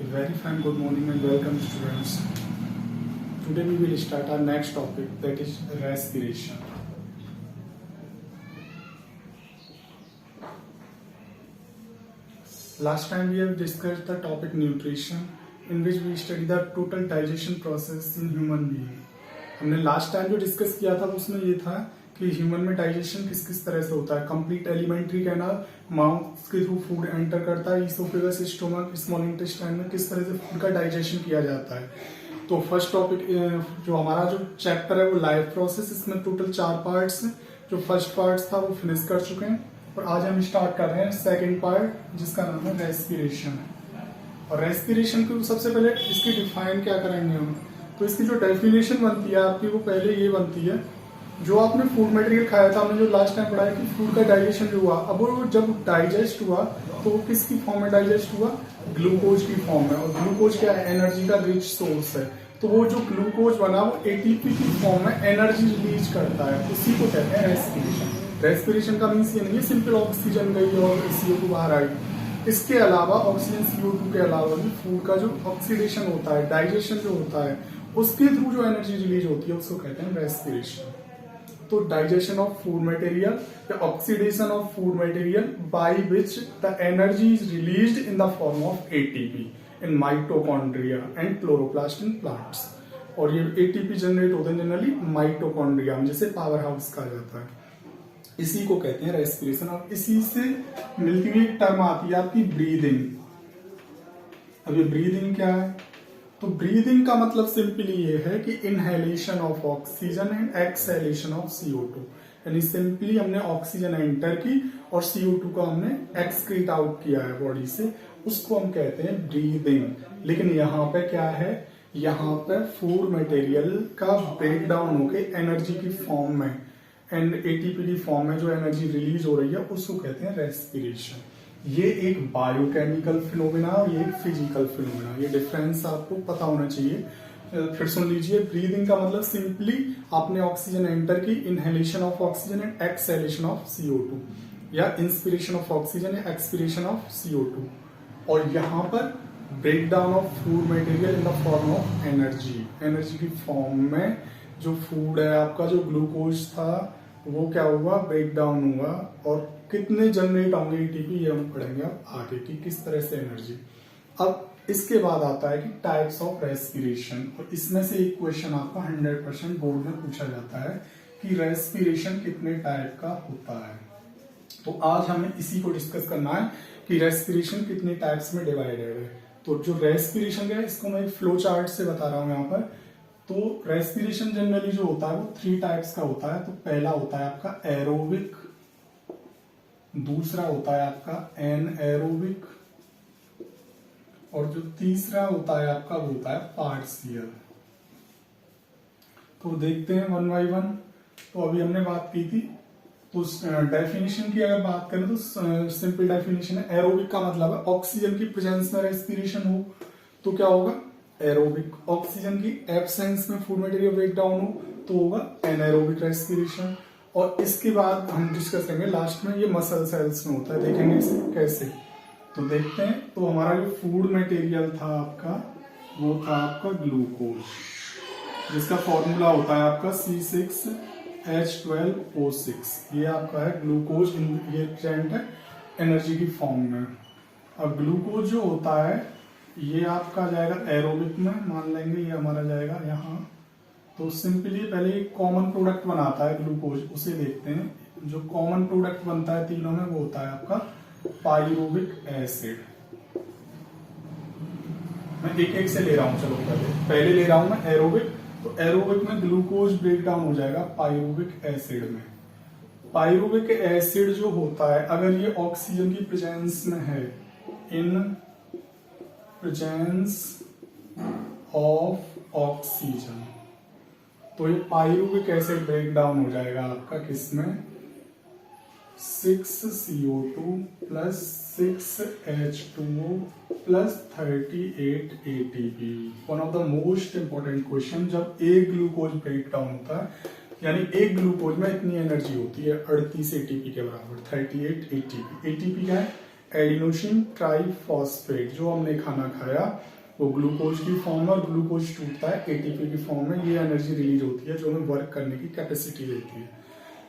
A very fine good morning and welcome students. Today we will start our next topic, that is respiration. Last time we have discussed the topic nutrition, in which we studied the total digestion process in human being. हमने last time जो discuss किया था उसमें ये था कि human में digestion किस किस तरह से होता है. कंप्लीट एलिमेंट्री कैनाल माउथ के थ्रू फूड एंटर करता है, इसोफेगस, स्टोमक, स्मॉल इंटेस्टाइन में किस तरह से फूड का डाइजेशन किया जाता है. तो फर्स्ट टॉपिक जो हमारा जो चैप्टर है वो लाइफ प्रोसेस. इसमें टोटल 4 पार्ट्स हैं. जो फर्स्ट पार्ट था वो फिनिश कर चुके हैं और आज हम स्टार्ट कर रहे हैं सेकेंड पार्ट, जिसका नाम है रेस्पिरेशन. और रेस्पिरेशन को सबसे पहले इसकी डिफाइन क्या करेंगे हम. तो इसकी जो डेफिनेशन बनती है आपकी वो पहले ये बनती है, जो आपने फूड मटेरियल खाया था, हमने जो लास्ट टाइम पढ़ा है कि फूड का डाइजेशन जो हुआ, अब वो जब डाइजेस्ट हुआ तो वो किसकी फॉर्म में डाइजेस्ट हुआ, ग्लूकोज की फॉर्म में. और ग्लूकोज क्या है, एनर्जी का रिच सोर्स है. तो वो जो ग्लूकोज बना वो एटीपी की फॉर्म में एनर्जी रिलीज करता है, उसी को कहते हैं रेस्पिरेशन. रेस्पिरेशन का मीन्स ये नहीं है सिंपल ऑक्सीजन गई और CO2 बाहर आई. इसके अलावा ऑक्सीजन CO2 के अलावा भी फूड का जो ऑक्सीडेशन होता है, डाइजेशन जो होता है, उसके थ्रू जो एनर्जी रिलीज होती है उसको कहते हैं रेस्पिरेशन. तो डाइजेशन ऑफ फूड मटेरियल या oxidation of food material by which the energy is released in the form of ATP in mitochondria and chloroplast in plants. और ये एटीपी जनरेट होते हैं जनरली माइटोकॉन्ड्रिया में, जिसे पावर हाउस कहा जाता है. इसी को कहते हैं रेस्पिरेशन. और इसी से मिलती हुई एक टर्म आती है आपकी ब्रीदिंग. अब ये ब्रीदिंग क्या है, तो ब्रीदिंग का मतलब सिंपली ये है कि inhalation of oxygen and exhalation of CO2. यानी सिंपली हमने ऑक्सीजन एंटर की और CO2 को हमने एक्सक्रीट आउट किया है बॉडी से, उसको हम कहते हैं ब्रीदिंग. लेकिन यहाँ पे क्या है, यहाँ पे फूड मटेरियल का ब्रेक डाउन होके एनर्जी की फॉर्म में एंड एटीपी की फॉर्म में जो एनर्जी रिलीज हो रही है उसको कहते हैं रेस्पिरेशन. ये एक बायोकेमिकल फिनोमेना और ये एक फिजिकल फिनोमेना. ये डिफरेंस आपको पता होना चाहिए. फिर सुन लीजिए, ब्रीदिंग का मतलब सिंपली आपने ऑक्सीजन एंटर की, inhalation of oxygen and exhalation of CO2, या इंस्पिरेशन ऑफ ऑक्सीजन या एक्सपिरेशन ऑफ CO2. और यहाँ पर break down of food material in the form of energy. Energy की फॉर्म में जो फूड है आपका, जो ग्लूकोज था, वो क्या हुआ, ब्रेक डाउन हुआ. और कितने जनरेट होंगे एटीपी, ये हम पढ़ेंगे अब आगे की किस तरह से एनर्जी. अब इसके बाद आता है कि टाइप्स ऑफ रेस्पिरेशन. और इसमें से एक क्वेश्चन आपका 100% बोर्ड में पूछा जाता है कि रेस्पिरेशन कितने टाइप का होता है. तो आज हमें इसी को डिस्कस करना है कि रेस्पिरेशन कितने टाइप्स में डिवाइडेड है. तो जो रेस्पिरेशन है इसको मैं फ्लो चार्ट से बता रहा हूं यहाँ पर. तो रेस्पिरेशन जनरली जो होता है वो 3 टाइप्स का होता है. तो पहला होता है आपका एरोबिक, दूसरा होता है आपका एनएरोबिक, और जो तीसरा होता है आपका वो होता है पार्शियल. तो देखते हैं वन बाय वन. तो अभी हमने बात की थी, तो डेफिनेशन की अगर बात करें तो सिंपल डेफिनेशन है, एरोबिक का मतलब है ऑक्सीजन की प्रेजेंस में रेस्पिरेशन हो तो क्या होगा, एरोबिक. ऑक्सीजन की एब्सेंस में फूड मटेरियल ब्रेक डाउन हो तो होगा एनाएरोबिक रेस्पिरेशन. और इसके बाद हम डिस्कस करेंगे लास्ट में, ये मसल सेल्स में होता है, देखेंगे इसे कैसे. तो देखते हैं. तो हमारा जो फूड मटेरियल था आपका, वो था आपका ग्लूकोज, जिसका फॉर्मूला होता है आपका C6H12O6. ये आपका है ग्लूकोज, ये प्रेजेंट है एनर्जी की फॉर्म में. अब ग्लूकोज जो होता है ये आपका जाएगा एरोबिक में, मान लेंगे ये हमारा जाएगा यहाँ. तो सिंपली पहले एक कॉमन प्रोडक्ट बनाता है ग्लूकोज, उसे देखते हैं. जो कॉमन प्रोडक्ट बनता है तीनों में वो होता है आपका पाइरुविक एसिड. मैं एक एक से ले रहा हूं. चलो पहले ले रहा हूं मैं एरोबिक. तो एरोबिक में ग्लूकोज ब्रेक डाउन हो जाएगा पाइरुविक एसिड में. पाइरुविक एसिड जो होता है, अगर ये ऑक्सीजन की प्रेजेंस में है, इन प्रेजेंस ऑफ ऑक्सीजन, तो ये पाइरुविक एसिड ब्रेक डाउन हो जाएगा आपका किसमें, 6CO2 plus 6H2O plus 38 ATP. One of the most important question. जब एक ग्लूकोज ब्रेक डाउन होता है, यानी एक ग्लूकोज में इतनी एनर्जी होती है 38 ATP के बराबर, 38 ATP. ATP क्या है, एडिनोसिन ट्राइफॉस्फेट, जो हमने खाना खाया वो ग्लूकोज की फॉर्म में, और ग्लूकोज टूटता है एटीपी की फॉर्म में। ये एनर्जी रिलीज होती है जो हमें वर्क करने की कैपेसिटी देती है।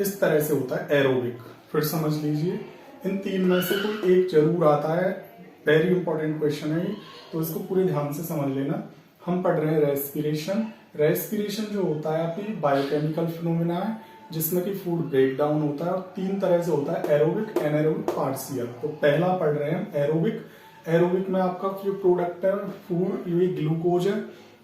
इस तरह से होता है एरोबिक। फिर समझ लीजिए, इन तीन में से कोई एक जरूर आता है, वेरी इंपॉर्टेंट क्वेश्चन है ये, तो इसको पूरे ध्यान से समझ लेना। हम पढ़ रहे हैं रेस्पिरेशन। रेस्पिरेशन जो होता है आपकी बायोकेमिकल फिनोमिना है, जिसमें कि फूड ब्रेक डाउन होता है, और तीन तरह से होता है, एरोबिक, एनाएरोबिक, पार्शियल। तो पहला पढ़ रहे हैं हम एरोबिक। एरोबिक में आपका जो प्रोडक्ट है फूड, ये ग्लूकोज है।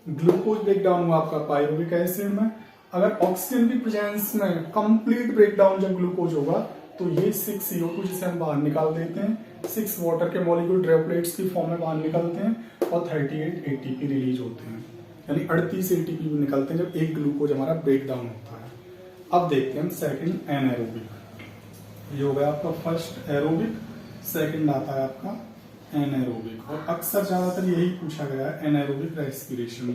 ग्लूकोज ब्रेक डाउन हुआ आपका पायरुविक एसिड में। अगर ऑक्सीजन की प्रेजेंस में कंप्लीट ब्रेक डाउन जब ग्लूकोज होगा तो ये 6 CO2 जिसे हम बाहर निकाल देते हैं, 6 वाटर के मॉलिक्यूल ड्रॉपलेट्स की फॉर्म में बाहर निकलते हैं, और 38 ATP रिलीज होते हैं, यानी 38 ATP भी निकलते हैं जब एक ग्लूकोज हमारा ब्रेक डाउन होता है। अब देखते हैं हम सेकंड एनाएरोबिक। ये हो गया आपका फर्स्ट एरोबिक, सेकंड आता है आपका एनाएरोबिक। और अक्सर ज्यादातर यही पूछा गया है, एनाएरोबिक रेस्पिरेशन।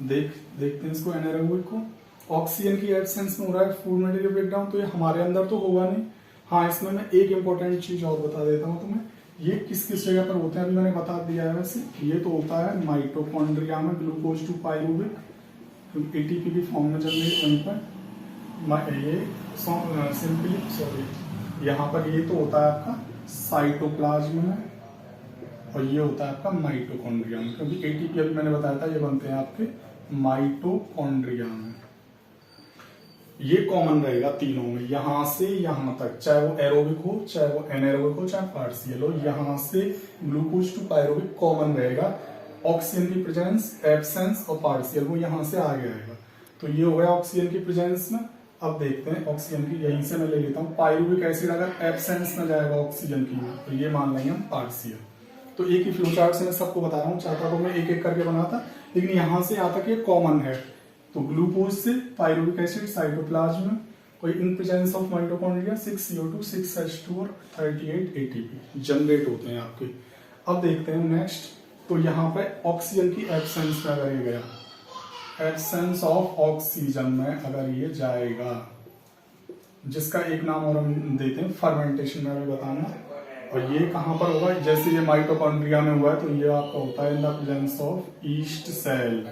देखते हैं इसको, एनाएरोबिक को। ऑक्सीजन की एब्सेंस में हो रहा है फूड मटेरियल ब्रेकडाउन, तो ये हमारे अंदर तो होगा नहीं। हाँ, इसमें मैं एक इंपॉर्टेंट चीज और बता देता हूँ तुम्हें, ये किस किस जगह पर होते हैं अभी मैंने बता दिया है। वैसे ये तो होता है माइटोकॉन्ड्रिया में, ग्लूकोज टू पायरुविक एटीपी की फॉर्म में जनरेट, वहीं पर ये सिंपली सॉरी यहाँ पर ये तो होता है आपका साइटोप्लाज्म में, और ये होता है आपका माइटोकॉन्ड्रिया में, क्योंकि एटीपी अभी मैंने बताया था ये बनते हैं आपके माइटोकॉन्ड्रिया में। ये कॉमन रहेगा तीनों में, यहां से यहां तक, चाहे वो एरोबिक हो, चाहे वो एनाएरोबिक हो, चाहे पार्शियल हो, यहां से ग्लूकोज टू पायरुविक कॉमन रहेगा। ऑक्सीजन की प्रेजेंस, एब्सेंस और पार्शियल वो यहां से आगे आएगा। तो ये हो गया ऑक्सीजन की प्रेजेंस में। अब देखते हैं ऑक्सीजन की, यहीं से मैं ले लेता हूँ। पायरुविक एसिड अगर एब्सेंस में जाएगा ऑक्सीजन की, तो ये मान लेंगे हम पार्शियल। तो एक ही फ्लो चार्ट से मैं सबको बता रहा हूँ, चाहता तो मैं एक एक करके बनाता, लेकिन यहां से यहाँ तक ये कॉमन है। तो ग्लूकोज से पायरुविक एसिड साइटोप्लाज्म में, और in presence of mitochondria 6 CO2, 6 H2 और 38 ATP जनरेट होते हैं आपके। अब देखते हैं नेक्स्ट। तो यहाँ पे ऑक्सीजन की एब्सेंस में अगर ये गया, एब्सेंस ऑफ ऑक्सीजन में अगर ये जाएगा, जिसका एक नाम और हम देते हैं फर्मेंटेशन में भी बताना। और ये कहां पर होगा, जैसे ये माइटोकॉन्ड्रिया में हुआ है तो ये आपका होता है in the presence of yeast cell.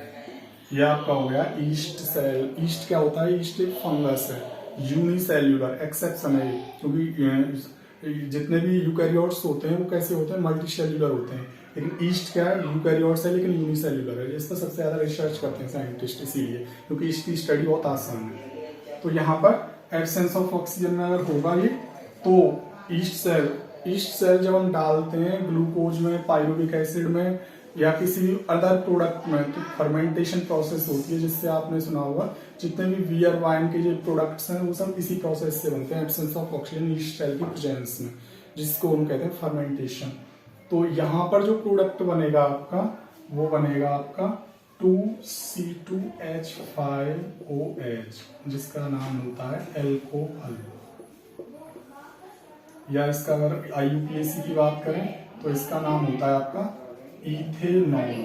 ये आपका हो गया ईस्ट सेल। ईस्ट क्या होता है, ईस्ट एक फंगस है, यूनिसेल्यूलर एक्सेप्शन है, क्योंकि जितने भी यूकैरियोट्स होते हैं वो कैसे होते हैं, मल्टीसेल्यूलर होते हैं, लेकिन ईस्ट क्या है, यूकैरियोट्स है लेकिन यूनिसेल्यूलर है। इस पर सबसे ज्यादा रिसर्च करते हैं साइंटिस्ट, इसीलिए क्योंकि इसकी स्टडी बहुत आसान है। तो यहाँ पर एब्सेंस ऑफ ऑक्सीजन में अगर होगा ये, तो ईस्ट सेल जब हम डालते हैं ग्लूकोज में, पायरुविक एसिड में, या किसी भी अदर प्रोडक्ट में, तो फर्मेंटेशन प्रोसेस होती है, जिससे आपने सुना होगा जितने भी बियर वाइन के जो प्रोडक्ट्स हैं वो सब इसी प्रोसेस से बनते हैं, absence of oxygen yeast cell की प्रेजेंस में, जिसको हम कहते हैं फर्मेंटेशन। तो यहाँ पर जो प्रोडक्ट बनेगा आपका, वो बनेगा आपका 2C2H5OH, जिसका नाम होता है एल्कोहल, या इसका अगर IUPAC की बात करें तो इसका नाम होता है आपका इथेनॉल।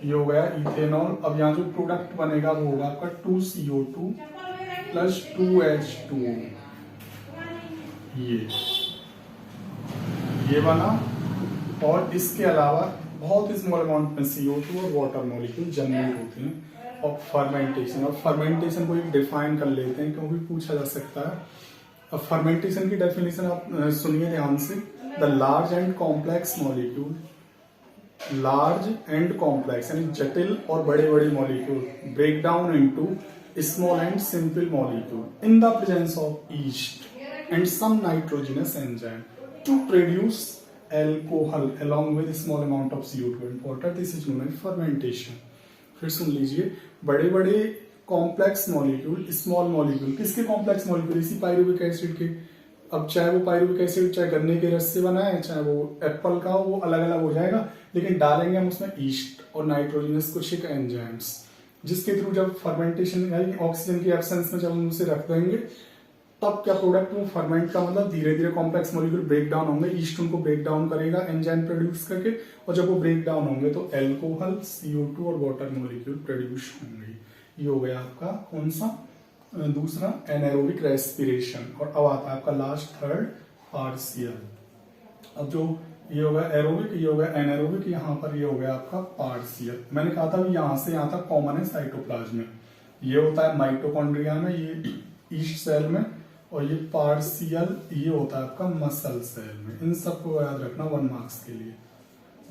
ये हो गया इथेनॉल। अब यहाँ जो प्रोडक्ट बनेगा वो होगा आपका 2CO2 + 2H2O। ये बना, और इसके अलावा बहुत स्मॉल अमाउंट में CO2 और वाटर मॉलिक्यूल जनरेट होते हैं। और फर्मेंटेशन को एक डिफाइन कर लेते हैं, क्योंकि पूछा जा सकता है। अब फर्मेंटेशन की डेफिनेशन आप सुनिए ध्यान से। The large and complex molecule, large and complex यानी जटिल और बड़े बड़े molecule break down into small and simple molecule in the presence of yeast and some nitrogenous enzyme to produce alcohol along with small amount of CO2 and water. This is known as fermentation. फिर सुन लीजिए, बड़े बड़े complex molecule, small molecule, किसके complex molecule, इसी pyruvic acid के। अब चाहे वो पायरुविक एसिड चाहे गन्ने के रस से बना है, चाहे वो एप्पल का हो, वो अलग अलग हो जाएगा, लेकिन डालेंगे हम उसमें ईस्ट और नाइट्रोजनस कुछ एक एंजाइम्स, जिसके थ्रू जब फर्मेंटेशन यानी ऑक्सीजन की एब्सेंस में जब हम उसे रख देंगे, तब क्या प्रोडक्ट वो फर्मेंट का मतलब धीरे धीरे कॉम्प्लेक्स मॉलिक्यूल ब्रेक डाउन होंगे, ईस्ट उनको ब्रेक डाउन करेगा एंजाइम प्रोड्यूस करके, और जब वो ब्रेक डाउन होंगे तो एल्कोहल, CO2 और वाटर मॉलिक्यूल प्रोड्यूस होंगे। ये हो गया आपका कौन सा, दूसरा एनाएरोबिक रेस्पिरेशन। और अब आता है आपका लास्ट थर्ड पार्शियल। अब जो ये होगा एरोबिक, ये होगा एनारोबिक, यहाँ पर ये हो गया आपका पार्शियल। मैंने कहा था यहाँ से यहाँ तक कॉमन है साइटोप्लाज्म में। ये होता है माइटोकॉन्ड्रिया में, ये ईस्ट सेल में, और ये पार्शियल ये होता है आपका मसल सेल में। इन सबको याद रखना 1 मार्क्स के लिए।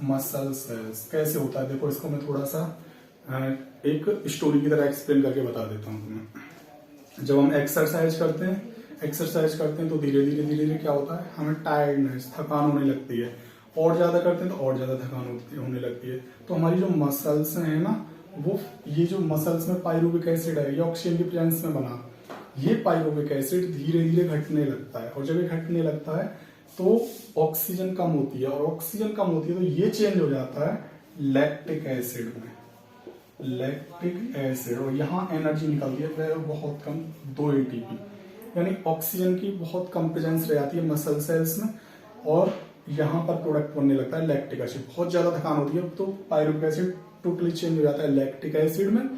मसल सेल्स कैसे होता है देखो, इसको मैं थोड़ा सा एक स्टोरी की तरह एक्सप्लेन करके बता देता हूँ तुम्हें। जब हम एक्सरसाइज करते हैं तो धीरे धीरे क्या होता है, हमें टायर्डनेस, थकान होने लगती है। और ज्यादा करते हैं तो और ज्यादा थकान होने लगती है। तो हमारी जो मसल्स हैं ना, वो ये जो मसल्स में पायरुविक एसिड है, ये ऑक्सीजन की प्रेजेंस में बना, ये पायरुविक एसिड धीरे धीरे घटने लगता है। और जब ये घटने लगता है तो ऑक्सीजन कम होती है, और ऑक्सीजन कम होती है तो ये चेंज हो जाता है लैक्टिक एसिड में, लैक्टिक एसिड। और यहाँ एनर्जी निकलती है वह बहुत कम, 2 ATP, यानी ऑक्सीजन की बहुत कम प्रेजेंस रह जाती है मसल सेल्स में, और यहाँ पर प्रोडक्ट बनने लगता है लैक्टिक एसिड। बहुत ज्यादा थकान होती है तो पायरुविक एसिड टोटली चेंज हो जाता है लैक्टिक एसिड में।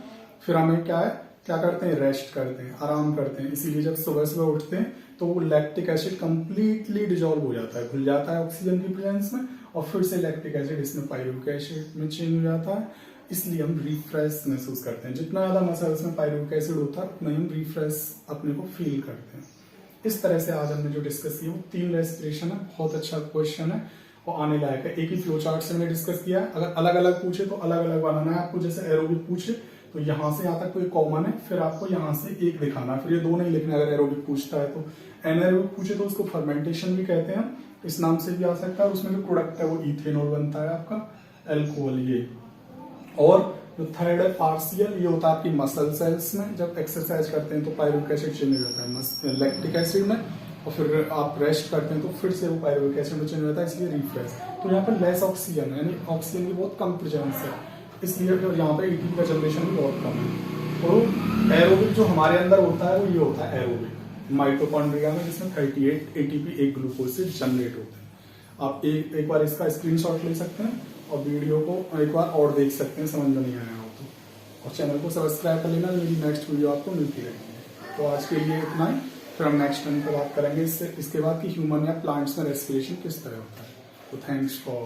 फिर हमें क्या करते हैं, रेस्ट करते हैं, आराम करते हैं। इसीलिए जब सुबह सुबह उठते हैं तो वो लैक्टिक एसिड कंप्लीटली डिजोल्व हो जाता है, घुल जाता है ऑक्सीजन की प्रेजेंस में, और फिर से लैक्टिक एसिड इसमें पायरुविक एसिड में चेंज हो जाता है। इसलिए हम रिफ्रेश महसूस करते हैं। जितना ज्यादा मसल्स में पायरुविक एसिड होता है उतना ही हम रिफ्रेश अपने को फील करते हैं। इस तरह से आज हमने जो डिस्कस किया वो 3 रेस्पिरेशन है, बहुत अच्छा क्वेश्चन है और आने लायक है। एक ही फ्लो चार्ट से मैंने डिस्कस किया है। अगर अलग अलग पूछे तो अलग अलग बनाना है आपको। जैसे एरोबिक पूछे तो यहाँ से यहाँ तक कोई कॉमन है, फिर आपको यहाँ से एक दिखाना है, फिर ये 2 नहीं लिखना। अगर एरोबिक पूछता है तो एनारोबिक पूछे तो उसको फर्मेंटेशन भी कहते हैं, इस नाम से भी आ सकता है। उसमें जो प्रोडक्ट है वो इथेनॉल बनता है आपका, अल्कोहल ये। और जो थर्ड है पार्शियल, ये होता है आपकी मसल सेल्स में। जब एक्सरसाइज करते हैं तो पायरुविक एसिड चेंज हो जाता है लैक्टिक एसिड में, और फिर आप रेस्ट करते हैं तो फिर से वो पायरुविक एसिड में चेंज हो जाता है, इसलिए रिफ्रेश। तो यहाँ पर लेस ऑक्सीजन है, यानी ऑक्सीजन की बहुत कम प्रेजेंस है, इसलिए यहाँ पे ATP का जनरेशन भी बहुत कम है। तो एरोबिक जो हमारे अंदर होता है वो ये होता है एरोबिक माइटोकॉन्ड्रिया में, जिसमें 38 ATP एक ग्लूकोज से जनरेट होते हैं। आप एक बार इसका स्क्रीनशॉट ले सकते हैं और वीडियो को एक बार और देख सकते हैं, समझ में नहीं आया हो तो। और चैनल को सब्सक्राइब कर लेना, मेरी नेक्स्ट वीडियो आपको मिलती रहेगी। तो आज के लिए इतना ही, फिर हम नेक्स्ट टाइम पर बात करेंगे इसके बाद कि ह्यूमन या प्लांट्स में रेस्पिरेशन किस तरह होता है। तो थैंक्स फॉर